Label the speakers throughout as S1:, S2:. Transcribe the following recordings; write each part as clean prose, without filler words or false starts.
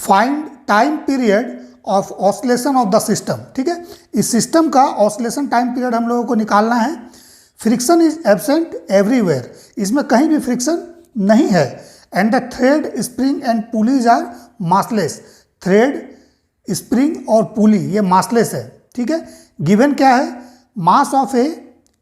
S1: Find time period of oscillation of the system. ठीक है, इस सिस्टम का ऑसिलेशन टाइम पीरियड हम लोगों को निकालना है। फ्रिक्शन इज एब्सेंट एवरीवेयर, इसमें कहीं भी फ्रिक्शन नहीं है। And the thread, spring and pulleys are massless. Thread, spring और पुली ये मासलेस है। ठीक है, गिवन क्या है, mass of A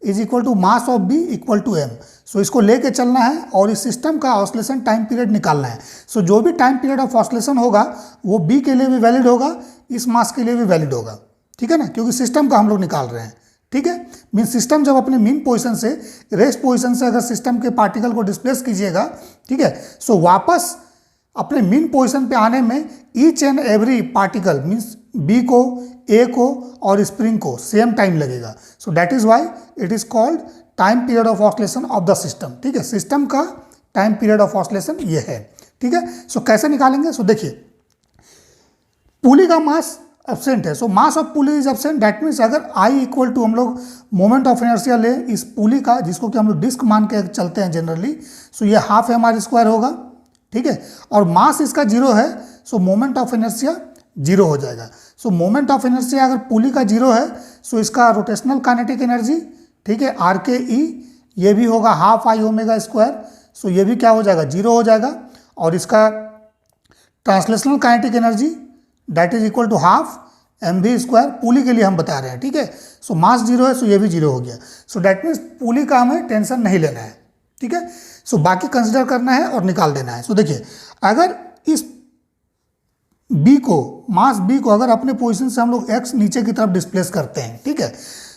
S1: is equal to mass of B equal to M. So इसको लेके चलना है और इस सिस्टम का ऑसिलेशन टाइम पीरियड निकालना है। सो जो भी टाइम पीरियड ऑफ ऑसिलेशन होगा वो बी के लिए भी वैलिड होगा, इस मास के लिए भी वैलिड होगा। ठीक है ना, क्योंकि सिस्टम का हम लोग निकाल रहे हैं। ठीक है, मीन सिस्टम जब अपने मीन पोजीशन से रेस्ट पोजीशन से अगर सिस्टम के पार्टिकल को डिस्प्लेस कीजिएगा, ठीक है, सो वापस अपने मीन पोजीशन पे आने में each and every particle means B को, ए को और स्प्रिंग को सेम टाइम लगेगा। So that is why it is called time period of oscillation of the system. ठीक है, सिस्टम का टाइम पीरियड ऑफ ऑसिलेशन ये है। ठीक है, सो कैसे निकालेंगे, सो देखिए पुली का मास एब्सेंट है, so mass of pulley is absent. That means अगर आई इक्वल टू हम लोग मोमेंट ऑफ इनर्शिया ले इस पुली का, जिसको कि हम लोग डिस्क मान के चलते हैं जनरली, सो ये हाफ एम आर स्क्वायर होगा। ठीक है, और मास इसका जीरो है, सो मोमेंट ऑफ इनर्शिया जीरो हो जाएगा। सो मोमेंट ऑफ इनर्शिया अगर पुली का जीरो है, सो इसका रोटेशनल काइनेटिक एनर्जी, ठीक है, आर के ई, ये भी होगा हाफ आई ओमेगा स्क्वायर। सो ये भी क्या हो जाएगा, जीरो हो जाएगा। और इसका translational kinetic energy that is equal to half M we square, pulley के लिए हम बता रहे हैं। ठीक है, सो मास जीरो है, सो ये भी जीरो हो गया। सो दैट मीन्स पुली का हमें टेंशन नहीं लेना है। ठीक है, सो बाकी कंसिडर करना है और निकाल देना है। सो देखिए अगर इस बी को, मास बी को अगर अपने पोजीशन से हम लोग एक्स नीचे की तरफ डिस्प्लेस करते हैं, ठीक है,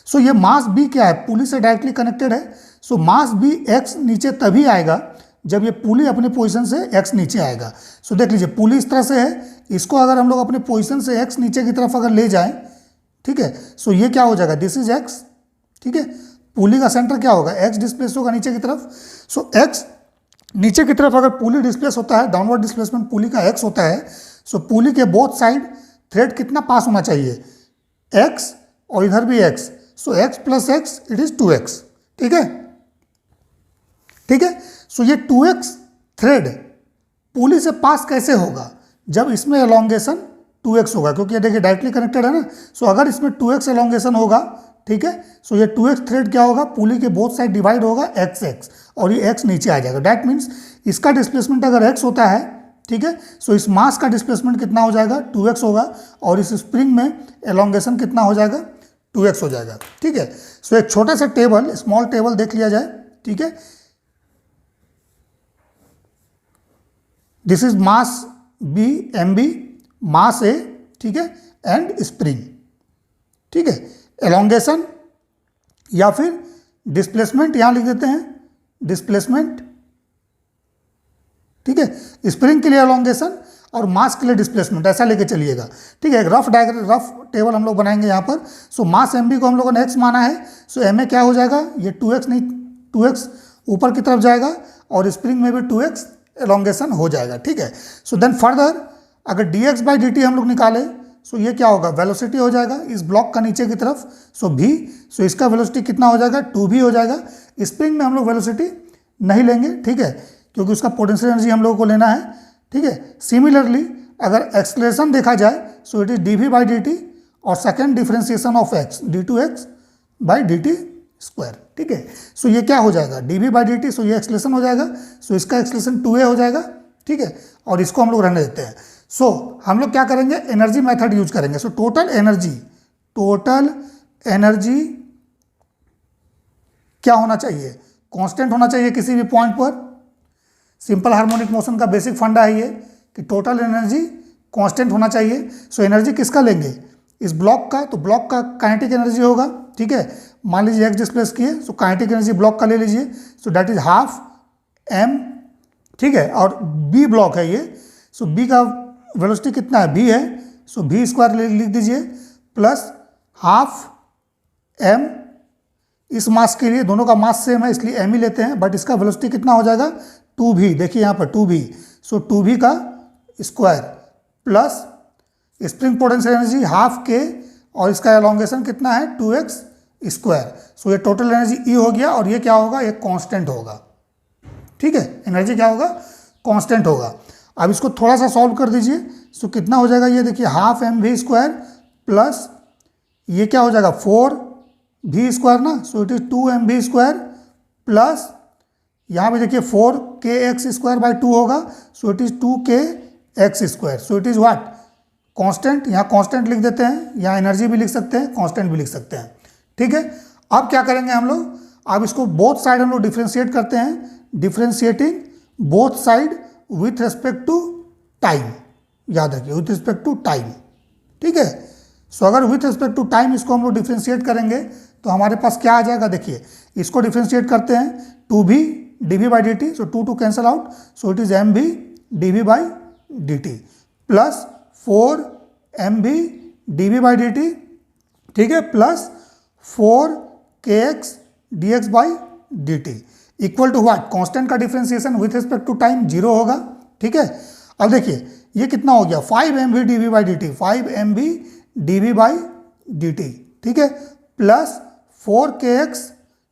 S1: सो ये मास बी क्या है, पुली से डायरेक्टली कनेक्टेड है। सो मास बी एक्स नीचे तभी आएगा जब ये पुली अपने पोजीशन से एक्स नीचे आएगा। सो देख लीजिए पुली इस तरह से है, इसको अगर हम लोग अपने पोजीशन से एक्स नीचे की तरफ अगर ले जाएं, ठीक है, सो ये क्या हो जाएगा, दिस इज एक्स। ठीक है, पुली का सेंटर क्या होगा, एक्स डिस्प्लेस होगा नीचे की तरफ। सो एक्स नीचे की तरफ अगर पुली डिस्प्लेस होता है, डाउनवर्ड डिस्प्लेसमेंट पुली का एक्स होता है। सो पुली के बोथ साइड थ्रेड कितना पास होना चाहिए, एक्स और इधर भी x. So x plus x it is 2x। ठीक है, ठीक है, सो ये 2x थ्रेड पुली से पास कैसे होगा, जब इसमें एलोंगेशन 2x होगा, क्योंकि ये देखिए डायरेक्टली कनेक्टेड है ना। सो अगर इसमें 2x एलोंगेशन होगा, ठीक है, सो ये 2x थ्रेड क्या होगा, पुली के बोथ साइड डिवाइड होगा x और ये x नीचे आ जाएगा। दैट मीन्स इसका डिस्प्लेसमेंट अगर x होता है, ठीक है, सो इस मास का डिस्प्लेसमेंट कितना हो जाएगा, 2x होगा, और इस स्प्रिंग में एलोंगेशन कितना हो जाएगा, 2x हो जाएगा। ठीक है, सो एक छोटा सा टेबल, स्मॉल टेबल देख लिया जाए। ठीक है, this is mass B M B, mass A, ठीक है, एंड स्प्रिंग। ठीक है, एलोंगेशन या फिर डिस्प्लेसमेंट यहां लिख देते हैं, डिस्प्लेसमेंट। ठीक है, स्प्रिंग के लिए एलोंगेशन और मास के लिए डिस्प्लेसमेंट, ऐसा लेके चलिएगा। ठीक है, एक रफ डायग्राम, रफ टेबल हम लोग बनाएंगे यहाँ पर। सो मास एम बी को हम लोगों ने एक्स माना है, सो एम ए क्या हो जाएगा, ये 2x नहीं, 2x ऊपर की तरफ जाएगा और स्प्रिंग में भी 2x एलोंगेशन हो जाएगा। ठीक है, सो देन फर्दर अगर dx बाई dt हम लोग निकाले, सो ये क्या होगा, वेलोसिटी हो जाएगा इस ब्लॉक का नीचे की तरफ, सो v, सो इसका वेलोसिटी कितना हो जाएगा, 2v हो जाएगा। स्प्रिंग में हम लोग वेलोसिटी नहीं लेंगे, ठीक है, क्योंकि उसका पोटेंशियल एनर्जी हम लोगों को लेना है। ठीक है, सिमिलरली अगर एक्सलेशन देखा जाए, सो it is dv by dt और second differentiation of x d2x by dt square. ठीक है, सो ये क्या हो जाएगा, dv बाई dt, सो ये एक्सलेशन हो जाएगा, सो इसका एक्सलेशन 2a हो जाएगा। ठीक है, और इसको हम लोग रहने देते हैं। सो हम लोग क्या करेंगे, एनर्जी मेथड यूज करेंगे। सो टोटल एनर्जी क्या होना चाहिए, कांस्टेंट होना चाहिए किसी भी पॉइंट पर। सिंपल हार्मोनिक मोशन का बेसिक फंडा है ये कि टोटल एनर्जी कांस्टेंट होना चाहिए। सो एनर्जी किसका लेंगे, इस ब्लॉक का, तो ब्लॉक का काइनेटिक एनर्जी होगा। ठीक है, मान लीजिए एक्स डिस्प्लेस किए, सो काइनेटिक एनर्जी ब्लॉक का ले लीजिए, सो दैट इज हाफ m। ठीक है, और बी ब्लॉक है ये, सो बी का वेलोसिटी कितना है, v है, सो v स्क्वायर लिख दीजिए प्लस हाफ m। इस मास के लिए दोनों का मास सेम है इसलिए m ही लेते हैं, बट इसका वेलोसिटी कितना हो जाएगा, 2v। देखिए यहाँ पर 2v, सो 2v का square plus spring potential energy half k और इसका एलोंगेशन कितना है, 2x स्क्वायर। सो ये टोटल एनर्जी E हो गया और ये क्या होगा, ये कांस्टेंट होगा। ठीक है, एनर्जी क्या होगा, कांस्टेंट होगा। अब इसको थोड़ा सा सॉल्व कर दीजिए। सो कितना हो जाएगा ये देखिए, half M we square plus ये क्या हो जाएगा 4v स्क्वायर ना, so it is 2mv square plus यहाँ पे देखिए 4kx स्क्वायर बाई 2 होगा, so it is 2kx square. So it is what, constant, यहाँ कांस्टेंट लिख देते हैं, यहाँ एनर्जी भी लिख सकते हैं, कांस्टेंट भी लिख सकते हैं। ठीक है, अब क्या करेंगे हम लोग, अब इसको बोथ साइड हम लोग डिफ्रेंशिएट करते हैं, differentiating both side with respect to time, याद रखिए विथ रिस्पेक्ट टू टाइम। ठीक है, सो अगर विथ रिस्पेक्ट टू टाइम इसको हम लोग डिफ्रेंशिएट करेंगे तो हमारे पास क्या आ जाएगा, देखिए इसको डिफ्रेंशिएट करते हैं 2v dv by D T, so 2 cancel out, so it is mv dv by D T plus 4mv dv by D T, ठीक है, plus 4kx dx by D T equal to what, constant का differentiation with respect to time 0 होगा। ठीक है, अब देखिए ये कितना हो गया 5mv dv by D t, 5mv dv by D T, ठीक है, plus 4kx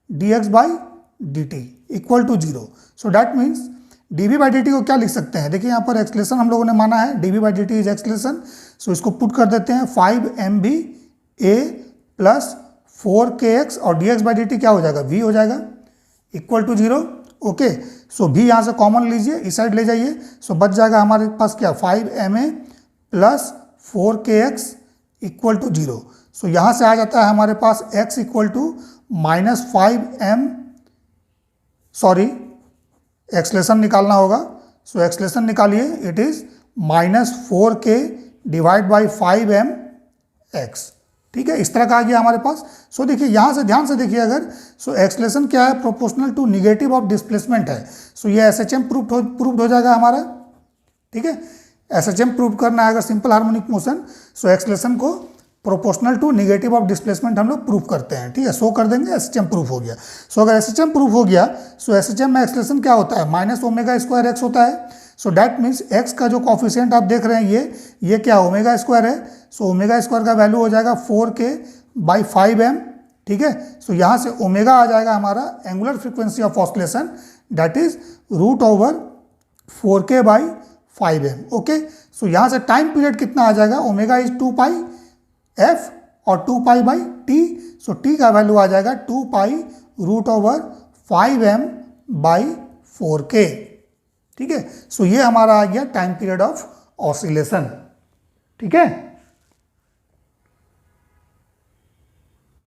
S1: dx by D T equal to 0। So that means dv by D t को क्या लिख सकते हैं, देखिए यहाँ पर एक्सलेशन हम लोगों ने माना है, dv by D T is acceleration, so इसको पुट कर देते हैं 5mv a प्लस 4kx और dx बाई डी टी क्या हो जाएगा, v हो जाएगा equal to 0। Okay, so v यहाँ से कॉमन लीजिए, इस साइड ले जाइए, सो बच जाएगा हमारे पास क्या 5ma plus 4kx equal to 0। सो यहाँ से आ जाता है हमारे पास x equal to -5m, sorry acceleration निकालना होगा, सो एक्सलेशन निकालिए, it is -4k divide by 5mx। ठीक है, इस तरह का आ गया हमारे पास। सो देखिए यहाँ से ध्यान से देखिए, अगर सो एक्सलेशन क्या है, proportional to negative of displacement है, सो ये SHM प्रूव्ड हो जाएगा हमारा। ठीक है, SHM प्रूव करना है अगर simple harmonic motion, so acceleration को proportional to negative of displacement हम लोग प्रूव करते हैं। ठीक है, शो कर देंगे SHM प्रूफ हो गया। सो अगर SHM प्रूफ हो गया, सो SHM में एक्सलेशन क्या होता है, माइनस ओमेगा स्क्वायर एक्स होता है। सो डैट मीन्स एक्स का जो कॉफिशिएंट आप देख रहे हैं ये क्या ओमेगा स्क्वायर है, सो ओमेगा स्क्वायर का वैल्यू हो जाएगा 4k बाई 5m। ठीक है, सो यहाँ से ओमेगा आ जाएगा हमारा angular frequency of oscillation, that is √4k by 5m। Okay, so यहाँ से टाइम पीरियड कितना आ जाएगा, ओमेगा इज 2 पाई f और 2 pi by t, so t का वैल्यू आ जाएगा 2 पाई √5m बाई 4k। ठीक है, सो ये हमारा आ गया टाइम पीरियड ऑफ ऑसिलेशन। ठीक है।